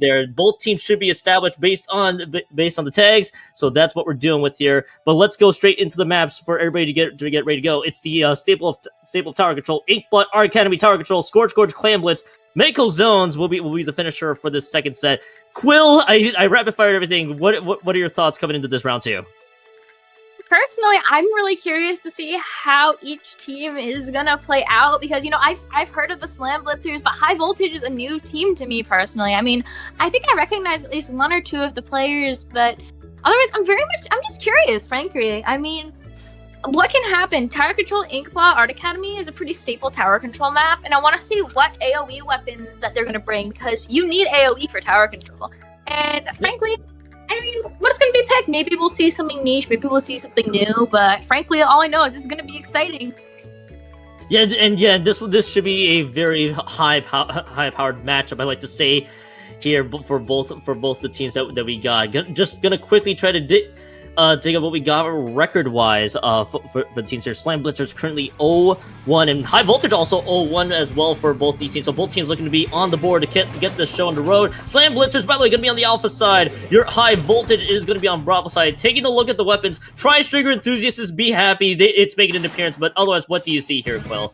There, both teams should be established based on the tags, so that's what we're dealing with here. But let's go straight into the maps for everybody to get ready to go. It's the staple of tower control: Inkblood, Art Academy tower control, Scorch Gorge, Clan Blitz, Mako Zones will be the finisher for this second set. Quill, I rapid fired everything. What are your thoughts coming into this round 2? Personally, I'm really curious to see how each team is gonna play out because, you know, I've heard of the Slam Blitzers, but High Voltage is a new team to me personally. I mean, I think I recognize at least one or two of the players, but otherwise, I'm just curious, frankly. I mean, what can happen? Tower Control Inkblood Art Academy is a pretty staple tower control map, and I want to see what AoE weapons that they're gonna bring because you need AoE for tower control. And frankly, I mean, what's going to be picked? Maybe we'll see something niche, maybe we'll see something new, but frankly, all I know is it's going to be exciting. Yeah, and yeah, this should be a very high-powered matchup. I like to say here for both the teams that we got. Just gonna quickly try to dig up what we got record-wise for the teams here. Slam Blitzers currently 0-1, and High Voltage also 0-1 as well for both these teams. So both teams looking to be on the board to get this show on the road. Slam Blitzers, by the way, going to be on the Alpha side. Your High Voltage is going to be on Bravo side. Taking a look at the weapons, Tri-Stringer enthusiasts, be happy. It's making an appearance, but otherwise, what do you see here, Quill?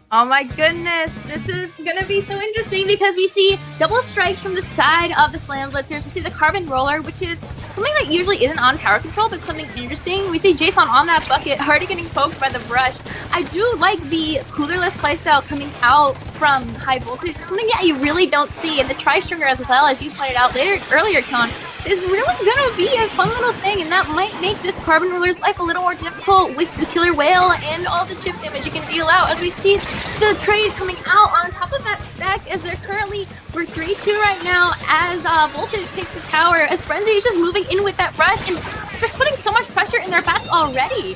Oh my goodness, this is gonna be so interesting because we see double strikes from the side of the Slam Blitzers. We see the Carbon Roller, which is something that usually isn't on tower control, but something interesting. We see Jason on that bucket, already getting poked by the brush. I do like the coolerless playstyle coming out from High Voltage, something that you really don't see. And the Tri-Stringer as well, as you pointed out earlier, Con, is really gonna be a fun little thing, and that might make this Carbon Roller's life a little more difficult with the Killer Whale and all the chip damage you can deal out, as we see the trade coming out on top of that stack, as they're currently, we're 3-2 right now, as Voltage takes the tower, as Frenzy is just moving in with that rush, and just putting so much pressure in their bats already.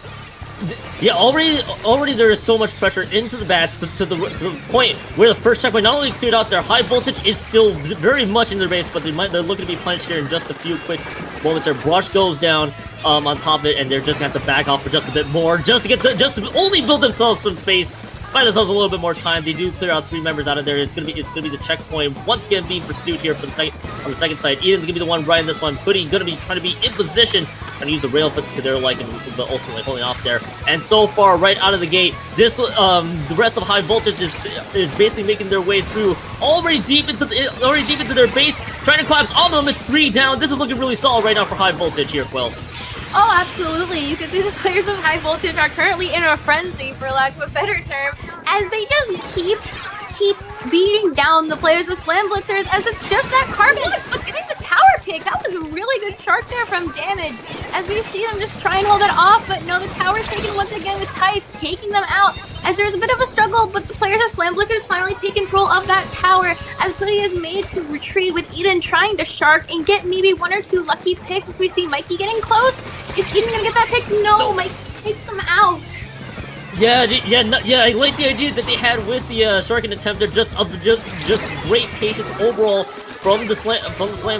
Yeah, already there is so much pressure into the bats to the point where the first checkpoint not only cleared out, their High Voltage is still very much in their base, but they're looking to be punished here in just a few quick moments. Their brush goes down on top of it, and they're just gonna have to back off for just a bit more, just to only build themselves some space. Buy themselves a little bit more time. They do clear out 3 members out of there. It's gonna be the checkpoint once again being pursued here for on the second side. Eden's gonna be the one riding this one. Putty gonna be trying to be in position and use the rail to their liking, but ultimately holding off there. And so far, right out of the gate, this the rest of High Voltage is basically making their way through, already deep into their base, trying to collapse all of them. It's 3 down. This is looking really solid right now for High Voltage here, Quill. Oh, absolutely. You can see the players of High Voltage are currently in a frenzy, for lack of a better term, as they just keep beating down the players of Slam Blitzers, as it's just that Carbon. Look, getting the tower pick. That was a really good shark there from damage, as we see them just try and hold it off, but no, the tower's taken once again with Tice, taking them out, as there's a bit of a struggle, but the players of Slam Blitzers finally take control of that tower, as Putty is made to retreat with Eden trying to shark and get maybe 1 or 2 lucky picks, as we see Mikey getting close. Is Eden gonna get that pick? No, Mikey takes them out. Yeah, I like the idea that they had with the sharking attempt. They're just great patience overall from the Slam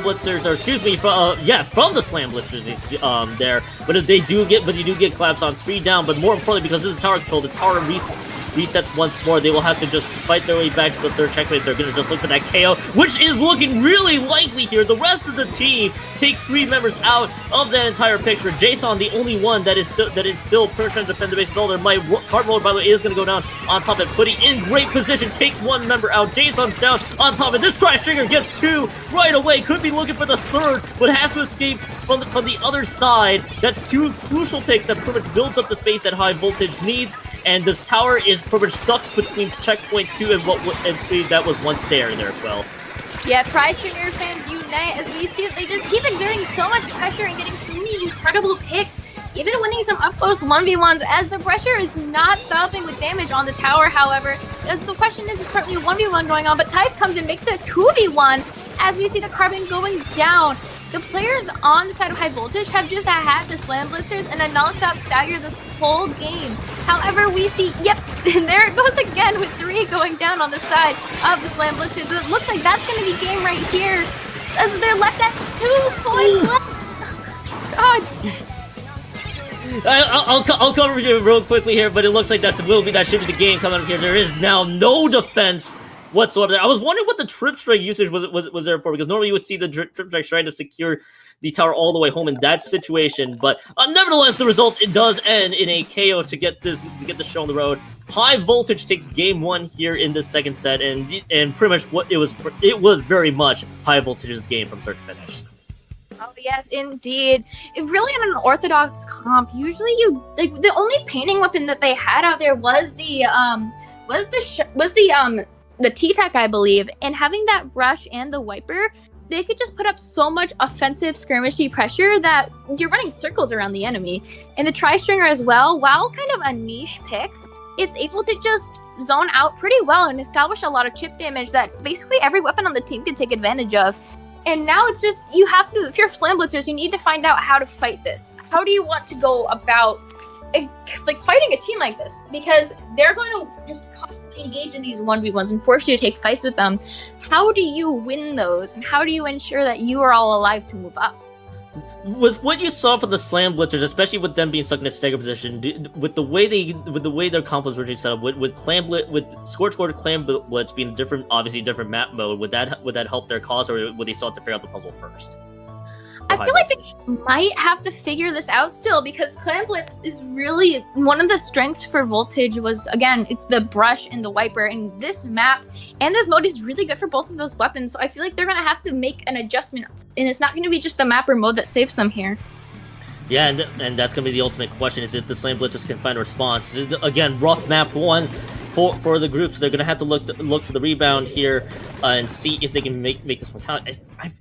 Blitzers, or excuse me, from the Slam Blitzers there. But if you do get collapse on 3 down. But more importantly, because this is tower control, the tower resets once more. They will have to just fight their way back to the third checkpoint. They're gonna just look for that KO, which is looking really likely here. The rest of the team takes 3 members out of that entire picture. Jason, the only one that is still trying to defend the base. Their Cart Roller, by the way, is gonna go down on top of it. Putty in great position, takes 1 member out. Jason's down on top of it. This Tri-Stringer gets 2 right away. Could be looking for the third, but has to escape from the other side. That's 2 crucial picks that pretty much builds up the space that High Voltage needs. And this tower is pretty much stuck between checkpoint 2 and that was once there as well. Yeah, Tri-Stringer fans unite, as we see that they just keep exerting so much pressure and getting so many incredible picks, even winning some up-close 1v1s, as the pressure is not stopping with damage on the tower, however. As the question is currently a 1v1 going on, but Type comes and makes it a 2v1, as we see the Carbon going down. The players on the side of High Voltage have just had the Slam Blitzers and a non-stop stagger this whole game. However, we see, yep, there it goes again with 3 going down on the side of the Slam Blitzers. It looks like that's going to be game right here, as they're left at 2 points left. God. I'll cover you real quickly here, but it looks like that should be the game coming up here. There is now no defense whatsoever. I was wondering what the trip strike usage was there for, because normally you would see the trip strike trying to secure the tower all the way home in that situation. But nevertheless, the result, it does end in a KO to get the show on the road. High Voltage takes game 1 here in the second set, and pretty much it was very much High Voltage's game from start to finish. Oh yes, indeed. It really in an orthodox comp, usually you like the only painting weapon that they had out there was the T-Tech, I believe, and having that brush and the wiper, they could just put up so much offensive skirmishy pressure that you're running circles around the enemy. And the Tri-Stringer as well, while kind of a niche pick, it's able to just zone out pretty well and establish a lot of chip damage that basically every weapon on the team can take advantage of. And now it's just, you have to, if you're Slam Blitzers, you need to find out how to fight this. How do you want to go about like fighting a team like this? Because they're going to just constantly engage in these 1v1s and force you to take fights with them. How do you win those? And how do you ensure that you are all alive to move up? With what you saw from the Slam Blitzers, especially with them being stuck in a stagger position, with the way their comp was originally set up, with Scorch Lord Clan Blitz being obviously different map mode, would that help their cause, or would they still have to figure out the puzzle first? I feel like they might have to figure this out still, because Clan Blitz is really one of the strengths for Voltage was, again, it's the brush and the wiper, and this map and this mode is really good for both of those weapons, so I feel like they're going to have to make an adjustment, and it's not going to be just the map or mode that saves them here. Yeah, and that's going to be the ultimate question, is if the Slam Blitzers can find a response. Again, rough map 1 for the groups. They're going to have to look for the rebound here and see if they can make this one count.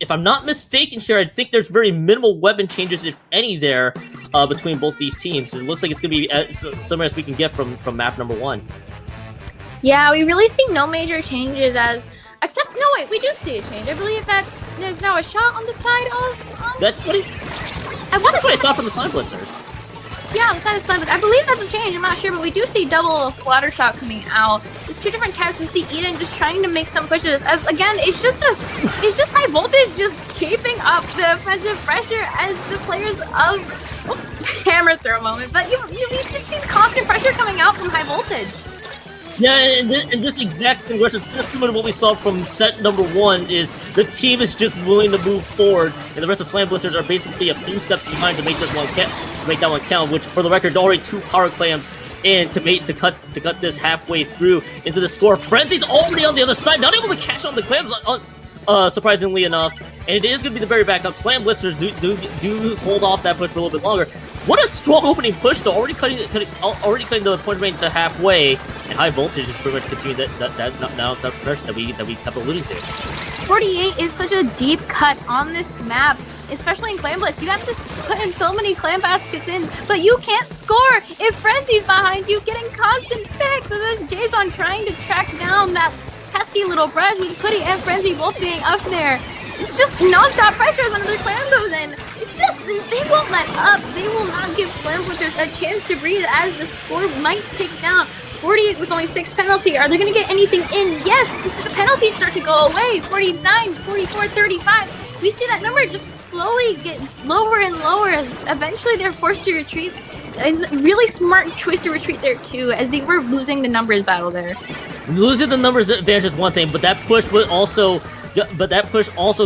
If I'm not mistaken here, I think there's very minimal weapon changes, if any, there between both these teams. It looks like it's going to be as similar as we can get from map number 1. Yeah, we really see no major changes except, no wait, we do see a change. I believe there's now a shot on the side of... That's what I thought from the Slam Blitzers. Yeah, the side of Slam Blitzers. I believe that's a change, I'm not sure, but we do see double splatter shot coming out. There's 2 different types. We see Eden just trying to make some pushes, as again, it's just High Voltage just keeping up the offensive pressure as the players of hammer throw moment. But you just see constant pressure coming out from High Voltage. Yeah, and this exact thing, which is similar to what we saw from set number 1, is the team is just willing to move forward, and the rest of Slam Blitzers are basically a few steps behind to make that one count. Which, for the record, already 2 power clams in to cut this halfway through into the score. Frenzy's already on the other side, not able to catch on the clams, surprisingly enough, and it is going to be the very backup. Slam Blitzers do hold off that push for a little bit longer. What a strong opening push, though, already cutting the point range to halfway, and High Voltage is pretty much continuing that now pressure that we kept alluding to. 48 is such a deep cut on this map, especially in Clan Blitz. You have to put in so many clan baskets in, but you can't score if Frenzy's behind you, getting constant picks. So there's Jason trying to track down that pesky little brush with Putty and Frenzy both being up there. It's just non-stop pressure as another clan goes in. It's just, they won't let up. They will not give Slam Blitzers a chance to breathe as the score might tick down. 48 with only 6 penalty. Are they going to get anything in? Yes! We see the penalties start to go away. 49, 44, 35. We see that number just slowly get lower and lower as eventually they're forced to retreat. A really smart choice to retreat there too, as they were losing the numbers battle there. Losing the numbers advantage is one thing, but that push also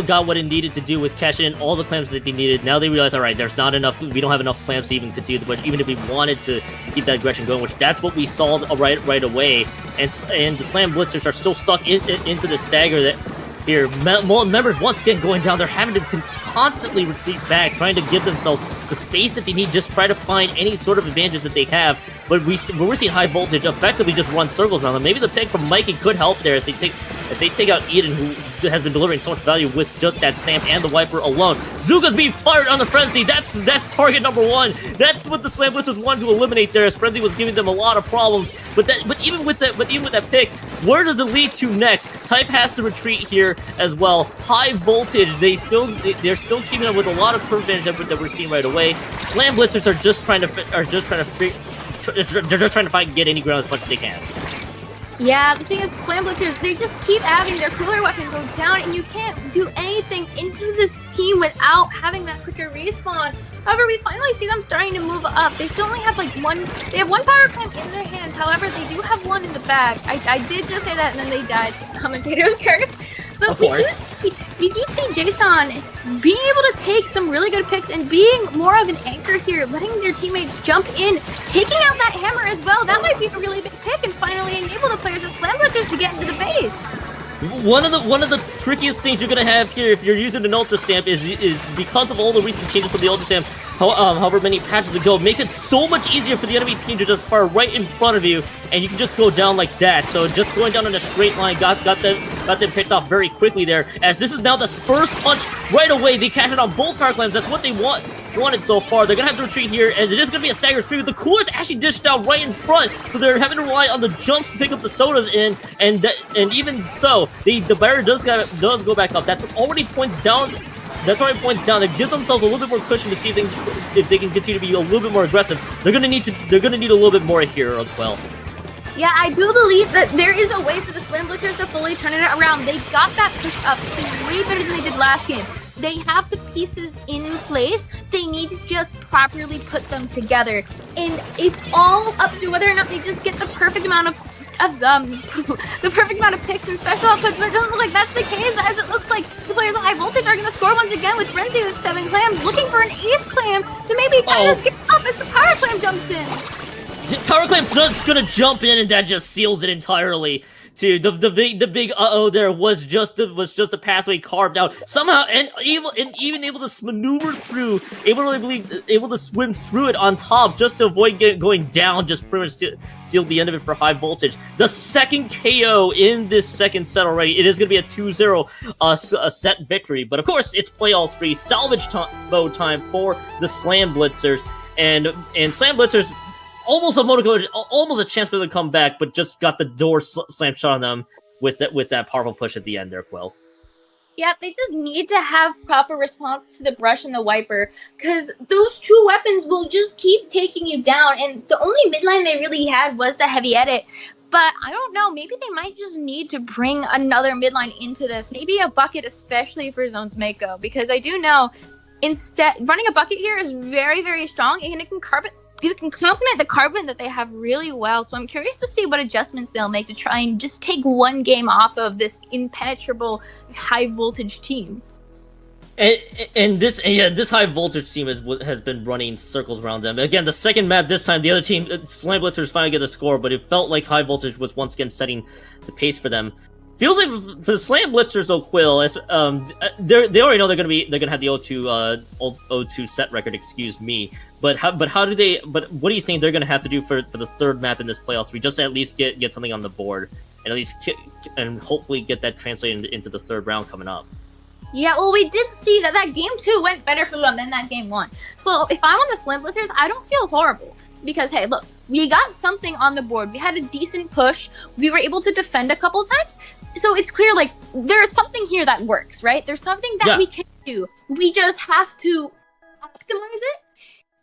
got what it needed to do with cashing in all the clams that they needed. Now they realize, all right, there's not enough. We don't have enough clams to even continue the push, even if we wanted to keep that aggression going. Which that's what we saw right away. And the Slam Blitzers are still stuck into the stagger that. Here, members once again going down. They're having to constantly retreat back, trying to give themselves the space that they need, just try to find any sort of advantages that they have. But we're seeing High Voltage effectively just run circles around them. Maybe the pick from Mikey could help there as they take out Eden, who has been delivering so much value with just that stamp and the wiper alone. Zuga's being fired on the Frenzy. That's target number 1. That's what the Slam Blitzers wanted to eliminate there, as Frenzy was giving them a lot of problems. But even with that pick, where does it lead to next? Type has to retreat here as well. High Voltage, they're still keeping up with a lot of turn advantage that we're seeing right away. Slam Blitzers are just trying to get any ground as much as they can. Yeah, the thing is, Slam Blitzers, they just keep having their cooler weapon go down, and you can't do anything into this team without having that quicker respawn. However, we finally see them starting to move up. They still only have like they have one power clamp in their hands. However, they do have one in the bag. I did just say that, and then they died. Commentators curse. But Of course. we do see Jason being able to take some really good picks and being more of an anchor here, letting their teammates jump in, taking out that hammer as well. That might be a really big pick and finally enable the players of Slam Blitzers to get into the base. One of the trickiest things you're gonna have here if you're using an Ultra Stamp is because of all the recent changes for the Ultra Stamp, however many patches ago, makes it so much easier for the enemy team to just fire right in front of you, and you can just go down like that. So just going down in a straight line got them picked off very quickly there. As this is now the first punch right away, they catch it on both power clams. That's what they wanted so far. They're gonna have to retreat here, as it is gonna be a staggered 3. The coolers actually dished out right in front, so they're having to rely on the jumps to pick up the sodas in, and even so, the barrier does go back up. That's already points down. That's already points down. It gives themselves a little bit more cushion to see if they can continue to be a little bit more aggressive. They're gonna need a little bit more here as well. Yeah, I do believe that there is a way for the Slam Blitzers to fully turn it around. They got that push up way better than they did last game. They have the pieces in place. They need to just properly put them together. And it's all up to whether or not they just get the perfect amount of the perfect amount of picks and special outputs, but it doesn't look like that's the case, as it looks like the players of High Voltage are going to score once again with Frenzy with 7 clams, looking for an 8th clam to maybe try to skip up as the Power Clam jumps in. Power Clam's just gonna jump in, and that just seals it entirely. To the big there was just a pathway carved out somehow, and even able to maneuver through, able to swim through it on top just to avoid going down, just pretty much steal the end of it for High Voltage. The second KO in this second set already. It is going to be a 2-0 set victory, but of course it's play all 3 salvage mode time for the Slam Blitzers, and Slam Blitzers. Almost a chance for them to come back, but just got the door slammed shut on them with that powerful push at the end there, Quill. Yeah, they just need to have proper response to the brush and the wiper, because those 2 weapons will just keep taking you down, and the only midline they really had was the heavy edit. But I don't know, maybe they might just need to bring another midline into this, maybe a bucket, especially for Zone's Mako, because I do know running a bucket here is very, very strong, and it can complement the carbon that they have really well. So I'm curious to see what adjustments they'll make to try and just take one game off of this impenetrable High Voltage team. And this High Voltage team has been running circles around them. Again, the second map this time, the other team, Slam Blitzers, finally get a score, but it felt like High Voltage was once again setting the pace for them. Feels like for the Slam Blitzers, though, Quill, they already know they're gonna have the 0-2 set record. Excuse me, but what do you think they're gonna have to do for the third map in this playoffs? We just at least get something on the board, and at least hopefully get that translated into the third round coming up. Yeah, well, we did see that game 2 went better for them than that game 1. So if I'm on the Slam Blitzers, I don't feel horrible. Because, hey, look, we got something on the board. We had a decent push. We were able to defend a couple times. So it's clear, like, there is something here that works, right? There's something that we can do. We just have to optimize it.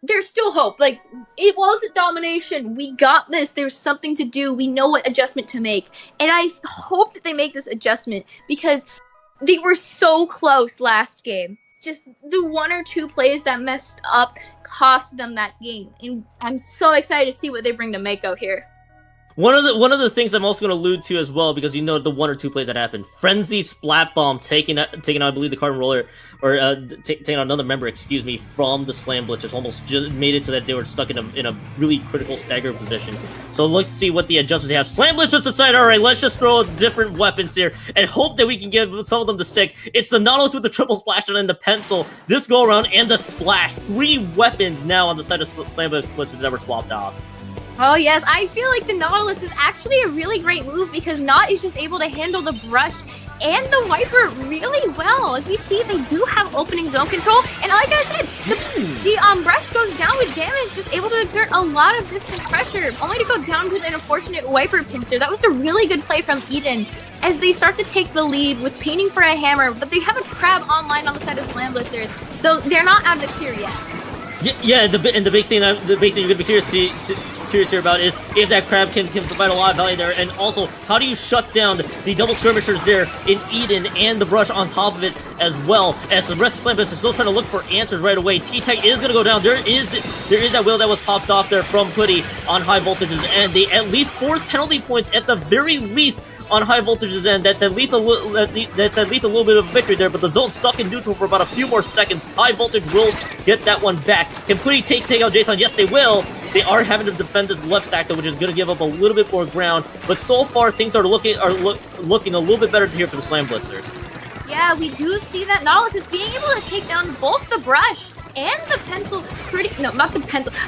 There's still hope. Like, it wasn't domination. We got this. There's something to do. We know what adjustment to make. And I hope that they make this adjustment, because they were so close last game. Just the 1 or 2 plays that messed up cost them that game. And I'm so excited to see what they bring to Mako here. One of the things I'm also going to allude to as well, because you know the 1 or 2 plays that happened. Frenzy Splat Bomb taking out, I believe, the Carbon Roller, or taking out another member, excuse me, from the Slam Blitzers. Almost just made it so that they were stuck in a really critical stagger position. So let's see what the adjustments they have. Slam Blitzers decide, all right, let's just throw different weapons here and hope that we can get some of them to stick. It's the Nautilus with the triple splash and the pencil this go around, and the splash. 3 weapons now on the side of Slam Blitzers that were swapped off. Oh yes, I feel like the Nautilus is actually a really great move, because Naut is just able to handle the brush and the wiper really well. As we see, they do have opening zone control, and like I said, the brush goes down with damage, just able to exert a lot of distance pressure, only to go down with an unfortunate wiper pincer. That was a really good play from Eden, as they start to take the lead with painting for a hammer, but they have a crab online on the side of Slam Blitzers, so they're not out of the clear yet. Yeah, the big thing you're gonna be curious to curious here about is if that crab can provide a lot of value there, and also how do you shut down the double skirmishers there in Eden and the brush on top of it as well, as the rest of Slam Blitzers are still trying to look for answers right away. T-Tech is going to go down. There is that wheel that was popped off there from Putty on high voltages, and they at least force penalty points at the very least on high voltages end. That's at least a little bit of a victory there, but the zone's stuck in neutral for about a few more seconds. High voltage will get that one back. Can Putty take out Jason? Yes, they will. They are having to defend this left stack though, which is going to give up a little bit more ground, but so far things are looking a little bit better here for the Slam Blitzers. Yeah, we do see that Nautilus is being able to take down both the brush and the pencil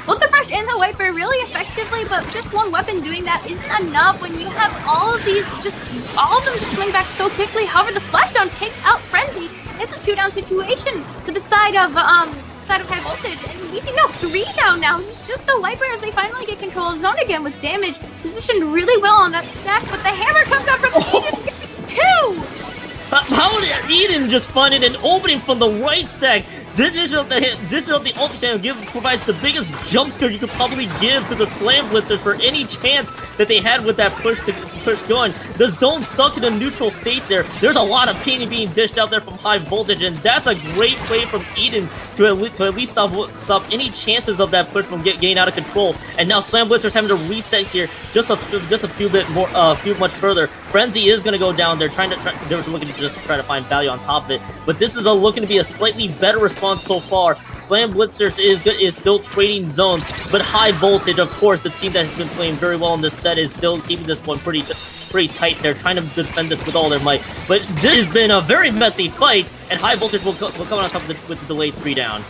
both the brush and the wiper really effectively, but just one weapon doing that isn't enough when you have all of them just coming back so quickly. However, the splashdown takes out Frenzy. It's a 2-down situation to the side of high voltage, and we see 3 down now. It's just the wiper as they finally get control of zone again with damage positioned really well on that stack, but the hammer comes out from Eden 2! How did Eden just find it an opening from the right stack? Digital the Ultra Slam provides the biggest jump scare you could probably give to the Slam Blitzers for any chance that they had with that push going. The zone stuck in a neutral state there. There's a lot of pain being dished out there from high voltage, and that's a great play from Eden to at least stop any chances of that push from getting out of control. And now Slam Blitzers having to reset here just a few much further. Frenzy is going to go down. They're looking to just try to find value on top of it, but this is looking to be a slightly better response so far. Slam Blitzers is still trading zones, but high voltage, of course, the team that has been playing very well in this set, is still keeping this one pretty tight. They're trying to defend this with all their might, but this has been a very messy fight, and high voltage will come on top of with the delayed 3 down.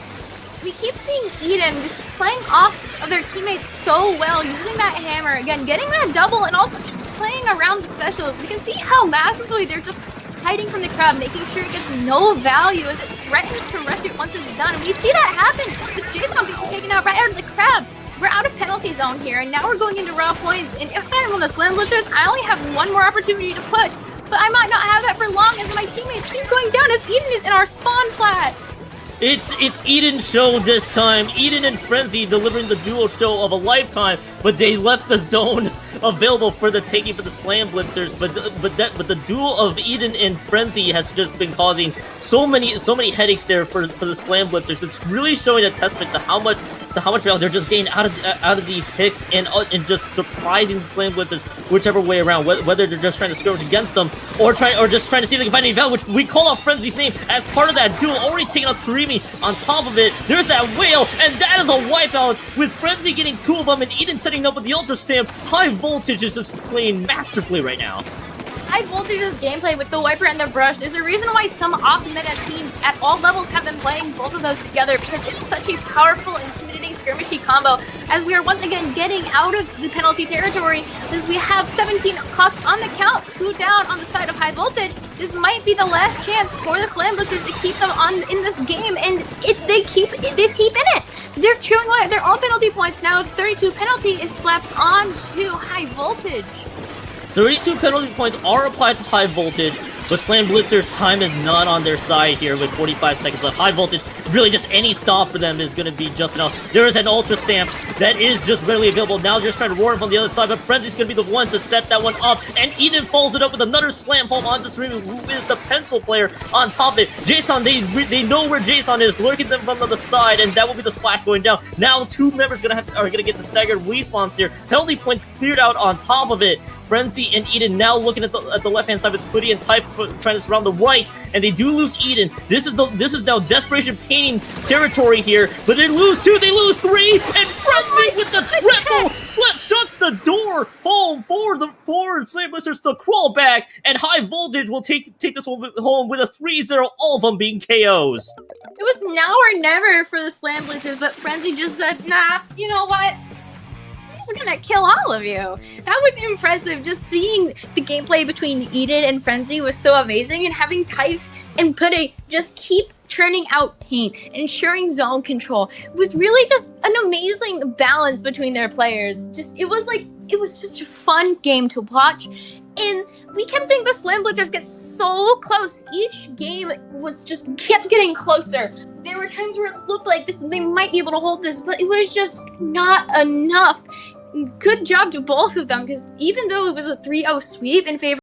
We keep seeing Eden just playing off of their teammates so well, using that hammer again, getting that double, and also just playing around the specials. We can see how massively they're just hiding from the crab, making sure it gets no value as it threatens to rush it once it's done. And we see that happen with Jason being taken out right out of the crab. We're out of penalty zone here, and now we're going into raw points. And if I'm on the Slam Blitzers, I only have one more opportunity to push, but I might not have that for long as my teammates keep going down as Eden is in our spawn plat. It's Eden's show this time. Eden and Frenzy delivering the duo show of a lifetime, but they left the zone available for the taking for the Slam Blitzers. But the duel of Eden and Frenzy has just been causing so many headaches there for the Slam Blitzers. It's really showing a testament to how much value they're just getting out of these picks and just surprising the Slam Blitzers whichever way around. Whether they're just trying to skirmish against them or just trying to see if they can find any value, which we call out Frenzy's name as part of that duel. Already taking out Surimi on top of it. There's that whale, and that is a wipeout with Frenzy getting 2 of them and Eden setting up with the Ultra Stamp. High voltage is just playing masterfully right now. High voltage's gameplay with the wiper and the brush is a reason why some off-meta teams at all levels have been playing both of those together, because it's such a powerful, intimidating, skirmishy combo, as we are once again getting out of the penalty territory, as we have 17 clocks on the count, 2 down on the side of high voltage. This might be the last chance for the Slam Blitzers to keep them in this game, and they keep in it. They're chewing away their own penalty points now. 32 penalty is slapped on to high voltage. 32 penalty points are applied to high voltage, but Slam Blitzers' time is not on their side here with 45 seconds left. High voltage, really just any stop for them is going to be just enough. There is an Ultra Stamp that is just readily available. Now they're just trying to roar him from the other side, but Frenzy's going to be the one to set that one up, and Eden follows it up with another slam home onto Surimi, who is the pencil player on top of it. Jason, they know where Jason is, lurking them from the other side, and that will be the splash going down. Now 2 members are going to get the staggered respawns here. Penalty points cleared out on top of it. Frenzy and Eden now looking at the left-hand side with Putty and Type trying to surround the right, and they do lose Eden. This is now desperation painting territory here, but they lose 2, they lose 3, and Frenzy with the triple shuts the door home for the Slam Blitzers to crawl back, and high voltage will take this one home with a 3-0, all of them being KOs. It was now or never for the Slam Blitzers, but Frenzy just said, nah, you know what? I'm gonna kill all of you. That was impressive. Just seeing the gameplay between Eden and Frenzy was so amazing, and having Typh and Putty just keep churning out paint and ensuring zone control. It was really just an amazing balance between their players. It was just a fun game to watch. And we kept seeing the Slam Blitzers get so close. Each game kept getting closer. There were times where it looked like they might be able to hold this, but it was just not enough. good job to both of them, because even though it was a 3-0 sweep in favor